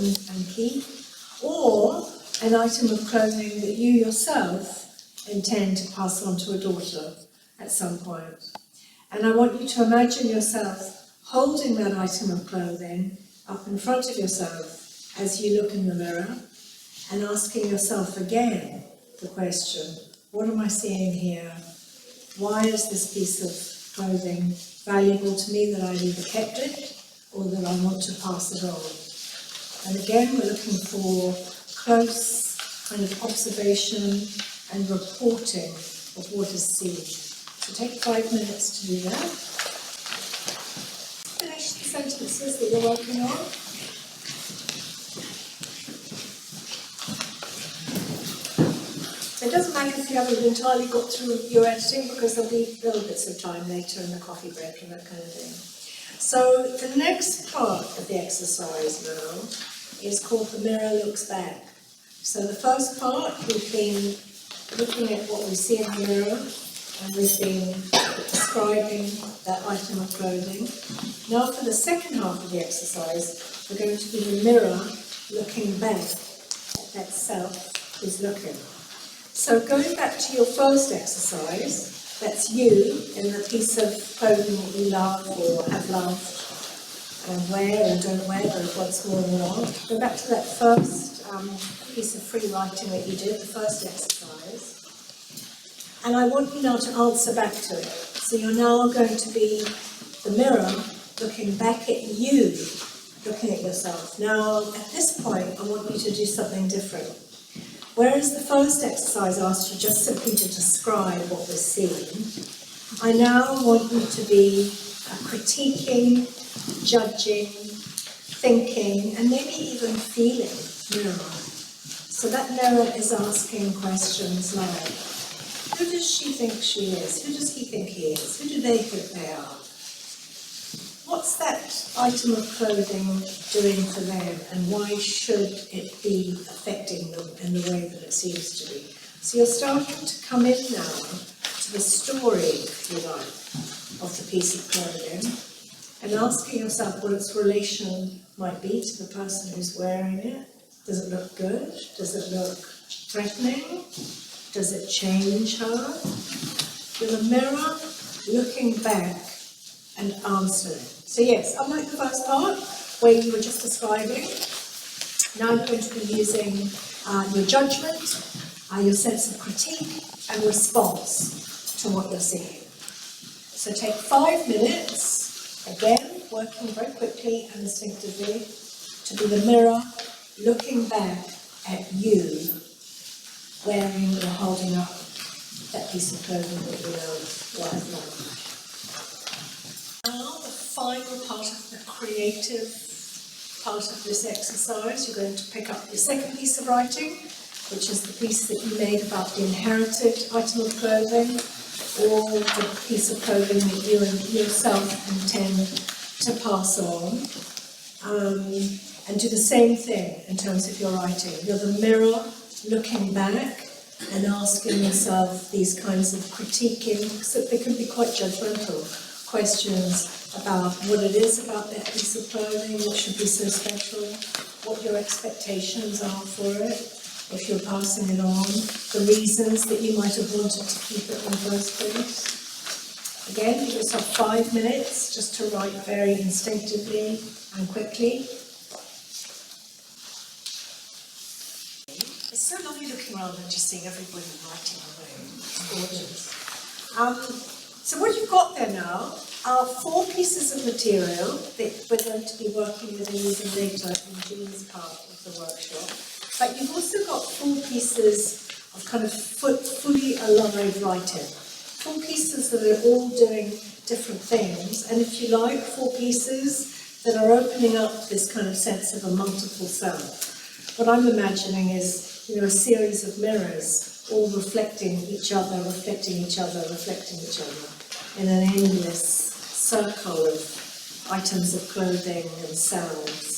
and keep, or an item of clothing that you yourself intend to pass on to a daughter at some point. And I want you to imagine yourself holding that item of clothing up in front of yourself as you look in the mirror and asking yourself again the question, what am I seeing here? Why is this piece of clothing valuable to me that I've either kept it or that I want to pass it on? And again, we're looking for close kind of observation and reporting of what is seen. So take 5 minutes to do that. Finish the sentences that you're working on. It doesn't matter if you haven't entirely got through your editing, because there'll be little bits of time later in the coffee break and that kind of thing. So the next part of the exercise now is called The Mirror Looks Back. So the first part, we've been looking at what we see in the mirror, and we've been describing that item of clothing. Now for the second half of the exercise, we're going to be the mirror looking back at that self who's looking. So going back to your first exercise, that's you in the piece of clothing that you love or have loved and wear and don't wear, both once more and not. Go back to that first piece of free writing that you did, the first exercise. And I want you now to answer back to it. So you're now going to be the mirror looking back at you, looking at yourself. Now, at this point, I want you to do something different. Whereas the first exercise asked you just simply to describe what was seen, I now want you to be critiquing, judging, thinking, and maybe even feeling mirror. So that mirror is asking questions like, who does she think she is? Who does he think he is? Who do they think they are? What's that item of clothing doing for them, and why should it be affecting them in the way that it seems to be? So you're starting to come in now to the story, if you like, of the piece of clothing, and asking yourself what its relation might be to the person who's wearing it. Does it look good? Does it look threatening? Does it change her? With a mirror looking back and answering. So yes, unlike the first part, where you were just describing, now you're going to be using your judgment, your sense of critique, and response to what you're seeing. So take 5 minutes, again, working very quickly and instinctively, to be the mirror looking back at you, wearing or holding up that piece of clothing that you know or have loved. Now, the final part of the creative part of this exercise, you're going to pick up your second piece of writing, which is the piece that you made about the inherited item of clothing, or the piece of clothing that you yourself intend to pass on. And do the same thing in terms of your writing. You're the mirror looking back and asking yourself these kinds of critiquing, so they can be quite judgmental questions about what it is about that piece of clothing, what should be so special, what your expectations are for it, if you're passing it on, the reasons that you might have wanted to keep it in the first place. Again, give yourself 5 minutes just to write very instinctively and quickly. It's so lovely looking around and just seeing everybody writing away. It's gorgeous. So what you've got there now are 4 pieces of material that we're going to be working with and using later in Jean's part of the workshop. But you've also got 4 pieces of kind of fully alive writing. 4 pieces that are all doing different things, and if you like, 4 pieces that are opening up this kind of sense of a multiple self. What I'm imagining is, a series of mirrors, all reflecting each other, reflecting each other, reflecting each other, in an endless circle of items of clothing and sounds.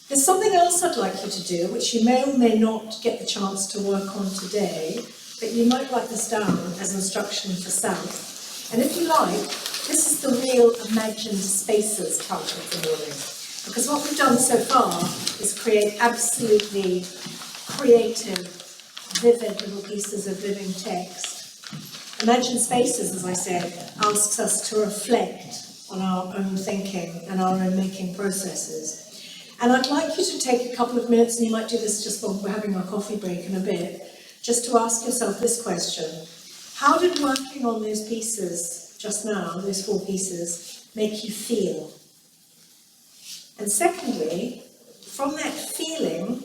There's something else I'd like you to do, which you may or may not get the chance to work on today, but you might write this down as instruction for self. And if you like, this is the real imagined spaces part of the morning. Because what we've done so far is create absolutely creative, vivid little pieces of living text. Imagine Spaces, as I said, asks us to reflect on our own thinking and our own making processes. And I'd like you to take a couple of minutes, and you might do this just while we're having our coffee break in a bit, just to ask yourself this question. How did working on those pieces just now, those 4 pieces, make you feel? And secondly, from that feeling,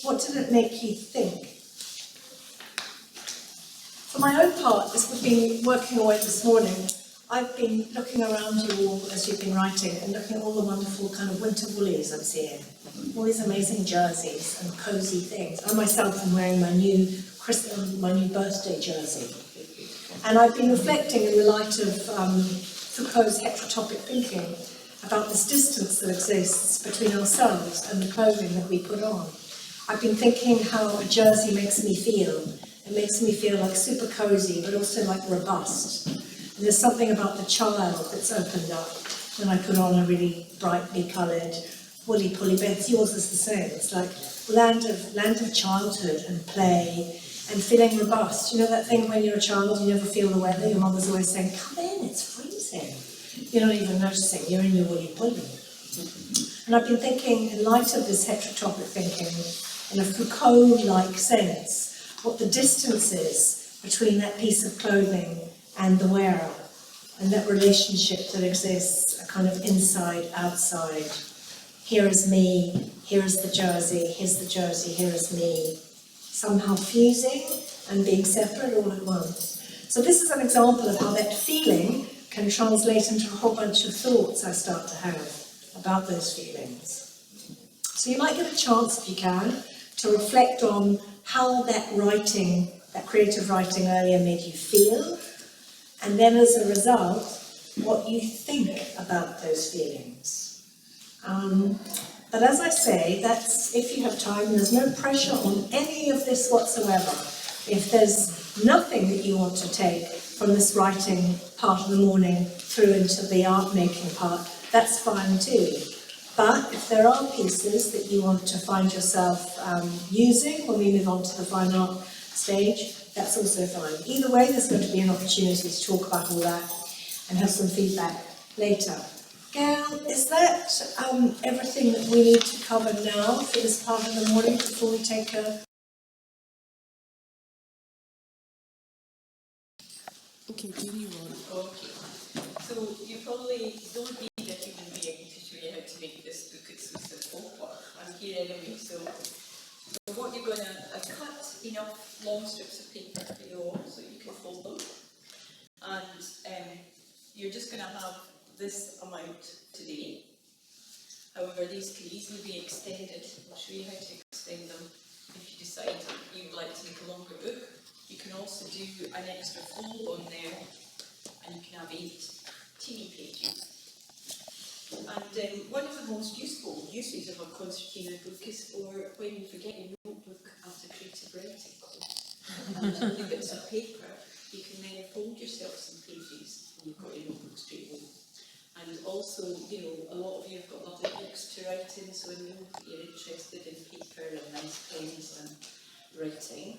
what did it make you think? For my own part, as we've been working away this morning, I've been looking around you all as you've been writing and looking at all the wonderful kind of winter woolies I'm seeing. All these amazing jerseys and cosy things. I myself am wearing my new birthday jersey. And I've been reflecting in the light of Foucault's heterotopic thinking about this distance that exists between ourselves and the clothing that we put on. I've been thinking how a jersey makes me feel. It makes me feel like super cozy, but also like robust. And there's something about the child that's opened up when I put on a really brightly coloured woolly pulley bed. Yours is the same. It's like land of childhood and play and feeling robust. You know that thing when you're a child, you never feel the weather, your mother's always saying, come in, it's freezing. You're not even noticing, you're in your woolly pulley. And I've been thinking, in light of this heterotopic thinking, in a Foucault-like sense, what the distance is between that piece of clothing and the wearer, and that relationship that exists, a kind of inside, outside. Here is me, here is the jersey, here's the jersey, here is me. Somehow fusing and being separate all at once. So this is an example of how that feeling can translate into a whole bunch of thoughts I start to have about those feelings. So you might get a chance, if you can, to reflect on how that writing, that creative writing earlier made you feel, and then as a result, what you think about those feelings. But as I say, that's if you have time, and there's no pressure on any of this whatsoever. If there's nothing that you want to take from this writing part of the morning through into the art making part, that's fine too. But if there are pieces that you want to find yourself using when we move on to the fine art stage, that's also fine. Either way, there's going to be an opportunity to talk about all that and have some feedback later. Gail, is that everything that we need to cover now for this part of the morning before we take a... Okay, give me one. Okay, so you probably don't need a human being to show you how to make this book. It's so simple, but I'm here anyway. So what you're going to cut enough long strips of paper for you all so you can fold them, and you're just going to have this amount today. However, these can easily be extended. I'll show you how to extend them if you decide you would like to make a longer book. You can also do an extra fold on there, and you can have 8 teeny pages. And one of the most useful uses of a concertinaed book is for when you forget your notebook after creative writing. And only bits of paper, you can then fold yourself some pages, and you've got your notebook straight away. And also, a lot of you have got lovely books to write in, so I know that you're interested in paper and nice pens and writing.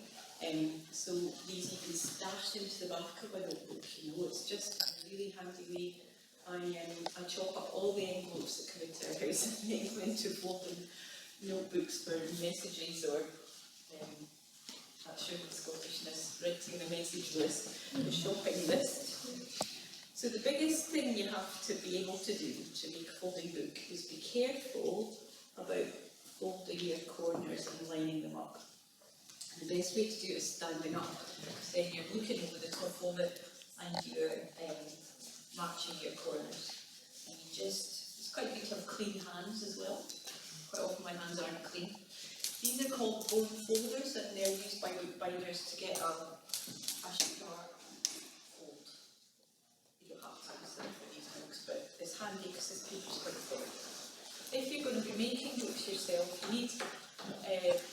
So these you can stash into the back of a notebook, it's just a really handy way. I chop up all the envelopes that come into our house and make them into folding notebooks for messages or, that's your Scottishness, writing a message list, a shopping list. So the biggest thing you have to be able to do to make a folding book is be careful about folding your corners and lining them up. And the best way to do it is standing up, because then you're looking over the top of it and you're matching your corners. And it's quite good to have clean hands as well. Quite often my hands aren't clean. These are called bone folders, and they're used by bookbinders to get a sharp fold. You don't have to use them for these books, but it's handy because this paper's quite thick. If you're going to be making books yourself, you need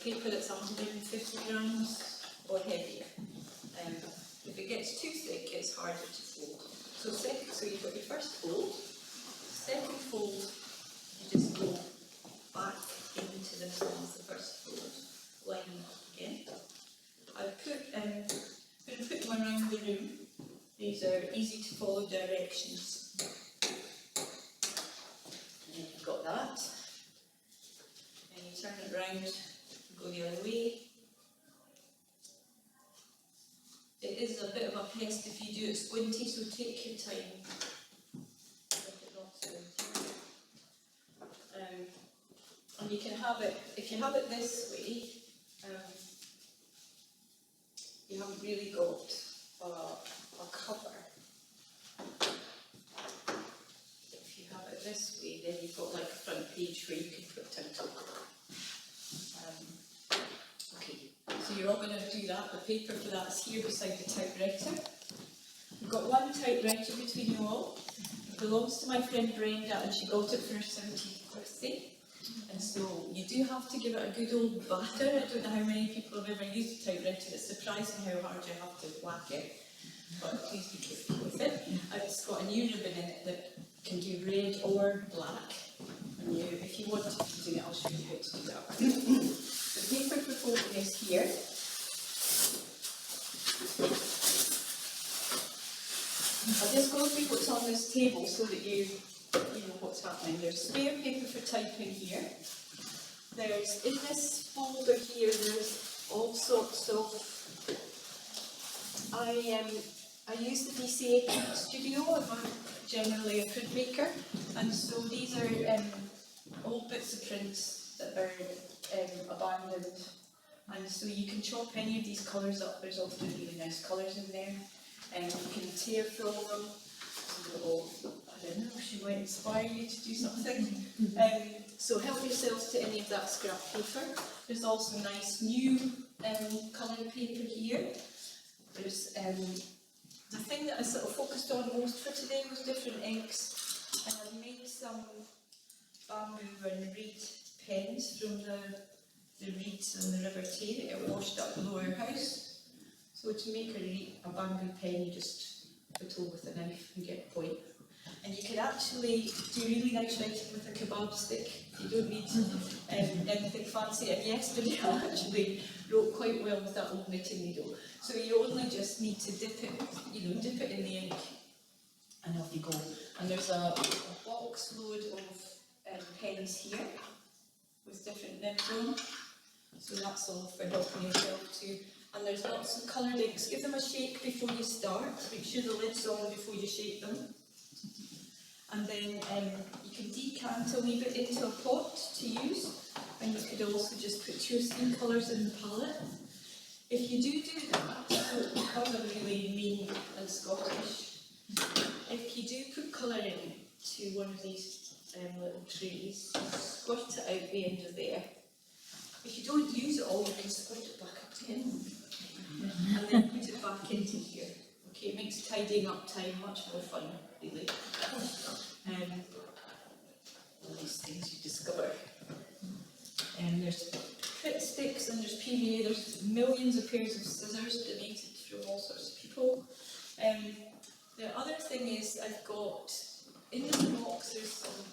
paper that's 150 grams or heavier. If it gets too thick, it's harder to fold. So you've got your first fold. Second fold, you just go back in them as the first row, line them up again. I've put them around the room. These are easy to follow directions. And then you've got that. And you turn it round and go the other way. It is a bit of a pest if you do it squinty, so take your time. Make it not squinty. And you can have it, if you have it this way, you haven't really got a cover. If you have it this way, then you've got like a front page where you can put title. Okay, so you're all going to do that. The paper for that is here beside the typewriter. You've got one typewriter between you all. It belongs to my friend Brenda and she got it for her 70th birthday. And so you do have to give it a good old batter. I don't know how many people have ever used a typewriter. It's surprising how hard you have to whack it. But please be careful with it. And it's got a new ribbon in it that can do red or black. And if you want to do it, I'll show you how to do that. The paper for folding is here. I'll just go through what's on this table so that you know what's happening. There's spare paper for typing here. There's, in this folder here, there's all sorts of, I use the DCA Print Studio. I'm generally a printmaker, and so these are old bits of print that are abandoned, and so you can chop any of these colours up. There's often really nice colours in there, and you can tear from them. I don't know, she might inspire you to do something. So help yourselves to any of that scrap paper. There's also nice new coloured paper here. There's the thing that I sort of focused on most for today was different inks. And I've made some bamboo and reed pens from the reeds on the River Tay that get washed up below our house. So to make a bamboo pen, you just whittle with a knife and get a point. And you can actually do really nice writing with a kebab stick. You don't need anything fancy. And yesterday I actually wrote quite well with that old knitting needle. So you only just need to dip it in the ink, and off you go. And there's a box load of pens here with different nibs on. So that's all for helping yourself too. And there's lots of coloured inks. Give them a shake before you start. Make sure the lid's on before you shake them. And then you can decant a wee bit into a pot to use. And you could also just put your skin colours in the palette. If you do that, so because I'm really mean and Scottish, if you do put colour in to one of these little trays, squirt it out the end of there. If you don't use it all, you can squirt it back up again. And then put it back into here. Okay, it makes tidying up time much more fun, really. All these things you discover. There's Crit sticks and there's PVA, there's millions of pairs of scissors donated from all sorts of people. The other thing is I've got, in this box there's some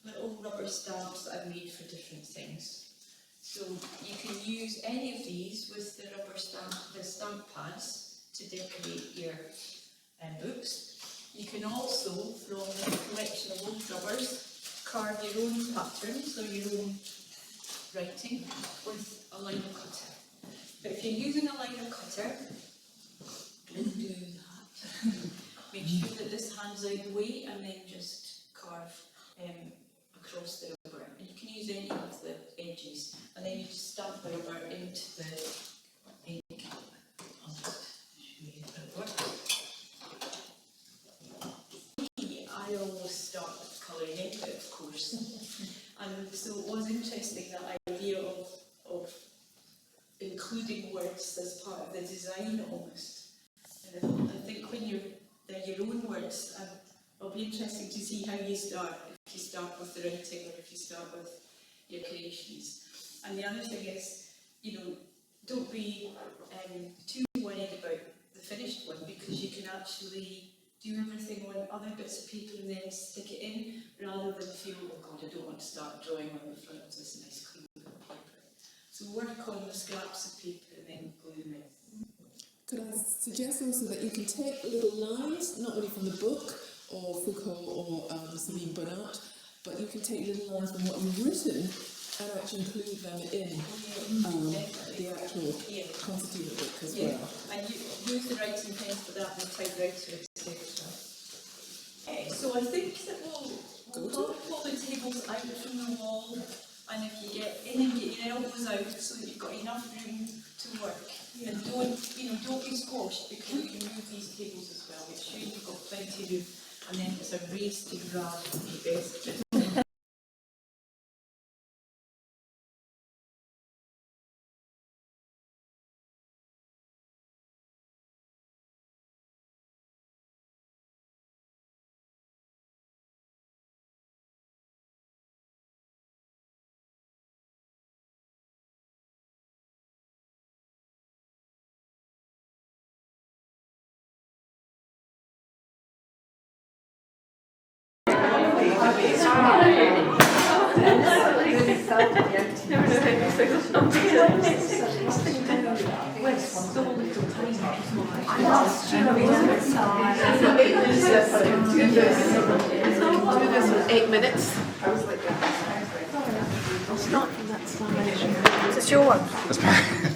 little rubber stamps that I've made for different things. So you can use any of these with the rubber stamp, the stamp pads to decorate your books. You can also, from a collection of old rubbers, carve your own patterns or your own writing with a liner cutter. But if you're using a liner cutter, don't do that. Make sure that this hands out the way and then just carve across the rubber. And you can use any of the edges and then you just stamp the rubber into the ink. I'll just show you how it works. I always start with colouring in, but of course. And so it was interesting, that idea of including words as part of the design almost. And I think when they're your own words, it'll be interesting to see how you start, if you start with the writing or if you start with your creations. And the other thing is, don't be too worried about the finished one, because you can actually do everything on other bits of paper and then stick it in, rather than feel, oh God, I don't want to start drawing on the front of this nice clean book. So work on the scraps of paper and then glue them in. Could I suggest also that you can take little lines, not only from the book, or Foucault, or Sabine Bernard, but you can take little lines from what you've written and actually include them in the actual concertina book as well. And you use the writing pens for that and the typewriter, etc. So I think that we'll pull the tables out from the wall, and if you get your elbows out so that you've got enough room to work. And don't be squashed, because you can move these tables as well. Make sure you've got plenty of room, and then it's a race to grab the best. Eight minutes. I'll start from that slide. Is this your one?